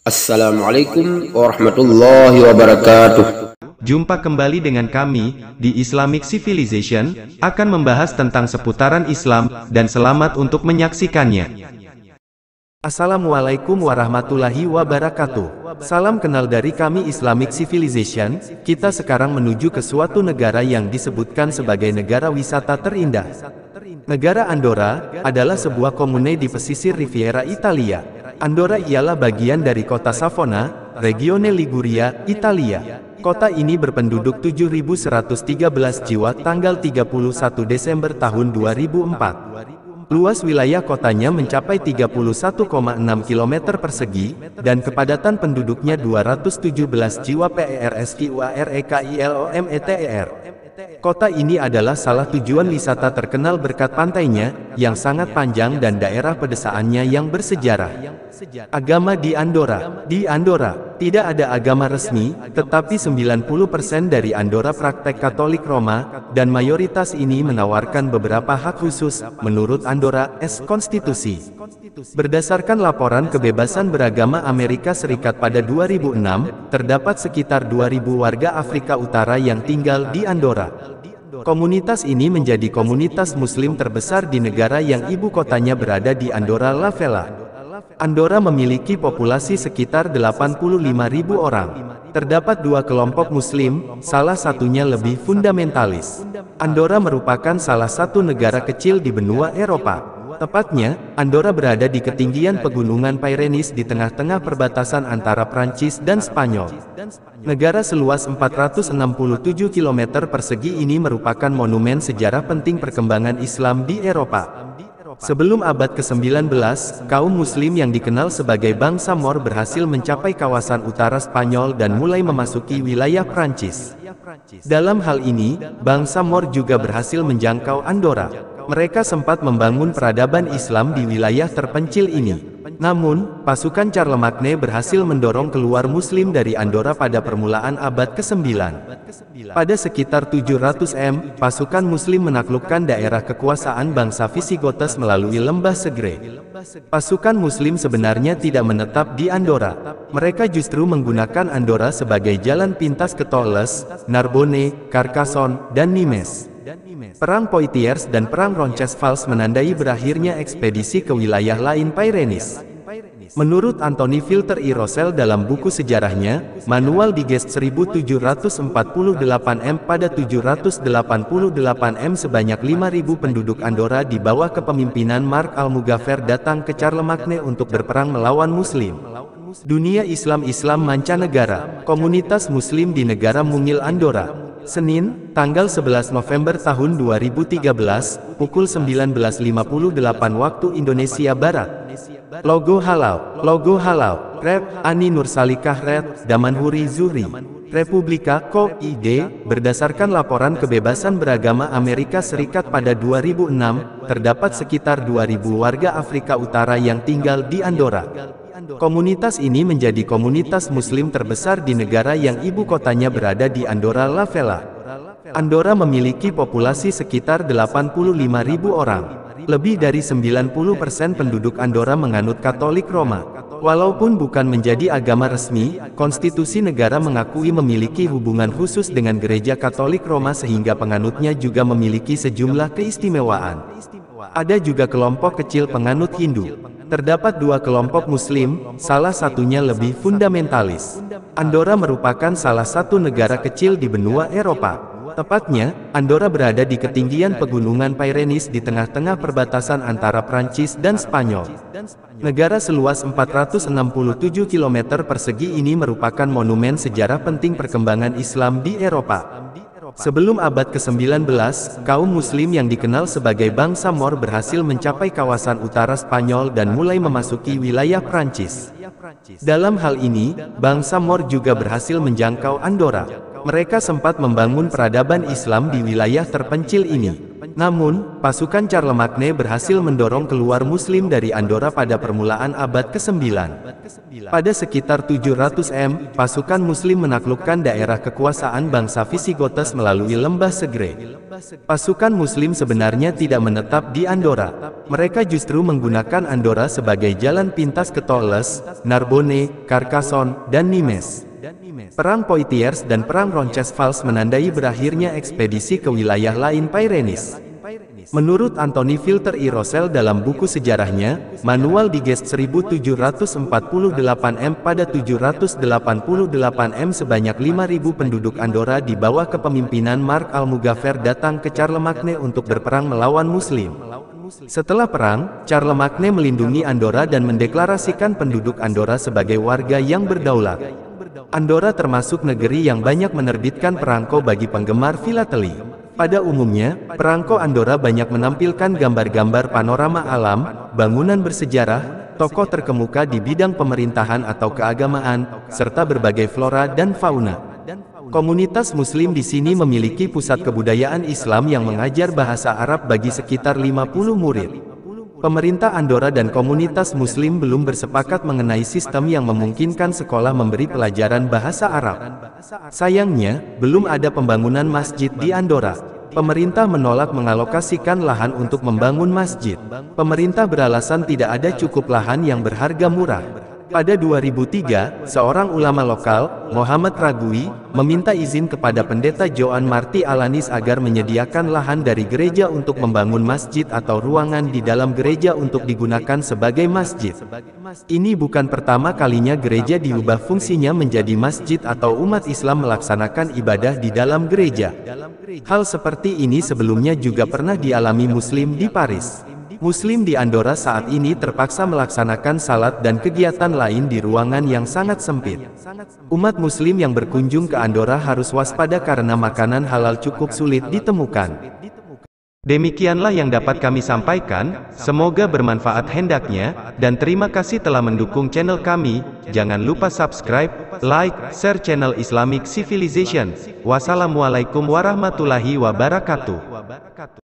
Assalamualaikum warahmatullahi wabarakatuh. Jumpa kembali dengan kami di Islamic Civilization, akan membahas tentang seputaran Islam, dan selamat untuk menyaksikannya. Assalamualaikum warahmatullahi wabarakatuh. Salam kenal dari kami Islamic Civilization. Kita sekarang menuju ke suatu negara yang disebutkan sebagai negara wisata terindah. Negara Andorra adalah sebuah komune di pesisir Riviera Italia. Andorra ialah bagian dari kota Savona, Regione Liguria, Italia. Kota ini berpenduduk 7.113 jiwa tanggal 31 Desember tahun 2004. Luas wilayah kotanya mencapai 31,6 km persegi, dan kepadatan penduduknya 217 jiwa PERSQUAREKILOMETER. Kota ini adalah salah tujuan wisata terkenal berkat pantainya, yang sangat panjang dan daerah pedesaannya yang bersejarah. Agama di Andorra. Di Andorra, tidak ada agama resmi, tetapi 90% dari Andorra praktek Katolik Roma, dan mayoritas ini menawarkan beberapa hak khusus, menurut Andorra Konstitusi. Berdasarkan laporan kebebasan beragama Amerika Serikat pada 2006, terdapat sekitar 2.000 warga Afrika Utara yang tinggal di Andorra. Komunitas ini menjadi komunitas Muslim terbesar di negara yang ibu kotanya berada di Andorra la Vella. Andorra memiliki populasi sekitar 85.000 orang. Terdapat dua kelompok Muslim, salah satunya lebih fundamentalis. Andorra merupakan salah satu negara kecil di benua Eropa. Tepatnya, Andorra berada di ketinggian pegunungan Pyrenees di tengah-tengah perbatasan antara Prancis dan Spanyol. Negara seluas 467 km persegi ini merupakan monumen sejarah penting perkembangan Islam di Eropa. Sebelum abad ke-19, kaum Muslim yang dikenal sebagai bangsa Moor berhasil mencapai kawasan utara Spanyol dan mulai memasuki wilayah Prancis. Dalam hal ini, bangsa Moor juga berhasil menjangkau Andorra. Mereka sempat membangun peradaban Islam di wilayah terpencil ini. Namun, pasukan Charlemagne berhasil mendorong keluar Muslim dari Andorra pada permulaan abad ke-9. Pada sekitar 700 pasukan Muslim menaklukkan daerah kekuasaan bangsa Visigoths melalui lembah Segre. Pasukan Muslim sebenarnya tidak menetap di Andorra. Mereka justru menggunakan Andorra sebagai jalan pintas ke Tolles, Narbonne, Carcassonne, dan Nimes. Perang Poitiers dan Perang Roncesvalles menandai berakhirnya ekspedisi ke wilayah lain Pyrenees. Menurut Anthony Filter I. Rossel dalam buku sejarahnya, Manual di Gest 1748 pada 788 sebanyak 5.000 penduduk Andorra di bawah kepemimpinan Mark Almugaver datang ke Charlemagne untuk berperang melawan Muslim. Dunia Islam mancanegara, komunitas Muslim di negara mungil Andorra. Senin, tanggal 11 November tahun 2013, pukul 19.58 waktu Indonesia Barat. Logo Halal, Rep, Ani Nursalikah Red, Damanhuri Zuhri. Republika Co.id, berdasarkan laporan kebebasan beragama Amerika Serikat pada 2006, terdapat sekitar 2.000 warga Afrika Utara yang tinggal di Andorra. Komunitas ini menjadi komunitas Muslim terbesar di negara yang ibu kotanya berada di Andorra la Vella. Andorra memiliki populasi sekitar 85.000 orang. Lebih dari 90% penduduk Andorra menganut Katolik Roma. Walaupun bukan menjadi agama resmi, konstitusi negara mengakui memiliki hubungan khusus dengan gereja Katolik Roma sehingga penganutnya juga memiliki sejumlah keistimewaan. Ada juga kelompok kecil penganut Hindu. Terdapat dua kelompok Muslim, salah satunya lebih fundamentalis. Andorra merupakan salah satu negara kecil di benua Eropa. Tepatnya, Andorra berada di ketinggian pegunungan Pyrenees di tengah-tengah perbatasan antara Prancis dan Spanyol. Negara seluas 467 km persegi ini merupakan monumen sejarah penting perkembangan Islam di Eropa. Sebelum abad ke-19, kaum Muslim yang dikenal sebagai bangsa Moor berhasil mencapai kawasan utara Spanyol dan mulai memasuki wilayah Prancis. Dalam hal ini, bangsa Moor juga berhasil menjangkau Andorra. Mereka sempat membangun peradaban Islam di wilayah terpencil ini. Namun, pasukan Charlemagne berhasil mendorong keluar Muslim dari Andorra pada permulaan abad ke-9. Pada sekitar 700 M, pasukan Muslim menaklukkan daerah kekuasaan bangsa Visigoths melalui lembah Segre. Pasukan Muslim sebenarnya tidak menetap di Andorra. Mereka justru menggunakan Andorra sebagai jalan pintas ke Toulouse, Narbonne, Carcassonne, dan Nimes. Perang Poitiers dan Perang Roncesvalles menandai berakhirnya ekspedisi ke wilayah lain Pyrenees. Menurut Anthony Filter I. Rossel dalam buku sejarahnya, Manual di Gest 1748 M, pada 788 M sebanyak 5.000 penduduk Andorra di bawah kepemimpinan Mark Almugaver datang ke Charlemagne untuk berperang melawan Muslim. Setelah perang, Charlemagne melindungi Andorra dan mendeklarasikan penduduk Andorra sebagai warga yang berdaulat. Andorra termasuk negeri yang banyak menerbitkan perangko bagi penggemar filateli. Pada umumnya, perangko Andorra banyak menampilkan gambar-gambar panorama alam, bangunan bersejarah, tokoh terkemuka di bidang pemerintahan atau keagamaan, serta berbagai flora dan fauna. Komunitas Muslim di sini memiliki pusat kebudayaan Islam yang mengajar bahasa Arab bagi sekitar 50 murid. Pemerintah Andorra dan komunitas Muslim belum bersepakat mengenai sistem yang memungkinkan sekolah memberi pelajaran bahasa Arab. Sayangnya, belum ada pembangunan masjid di Andorra. Pemerintah menolak mengalokasikan lahan untuk membangun masjid. Pemerintah beralasan tidak ada cukup lahan yang berharga murah. Pada 2003, seorang ulama lokal, Muhammad Ragui, meminta izin kepada pendeta Joan Marti Alanis agar menyediakan lahan dari gereja untuk membangun masjid atau ruangan di dalam gereja untuk digunakan sebagai masjid. Ini bukan pertama kalinya gereja diubah fungsinya menjadi masjid atau umat Islam melaksanakan ibadah di dalam gereja. Hal seperti ini sebelumnya juga pernah dialami Muslim di Paris. Muslim di Andorra saat ini terpaksa melaksanakan salat dan kegiatan lain di ruangan yang sangat sempit. Umat Muslim yang berkunjung ke Andorra harus waspada karena makanan halal cukup sulit ditemukan. Demikianlah yang dapat kami sampaikan, semoga bermanfaat hendaknya, dan terima kasih telah mendukung channel kami. Jangan lupa subscribe, like, share channel Islamic Civilization. Wassalamualaikum warahmatullahi wabarakatuh.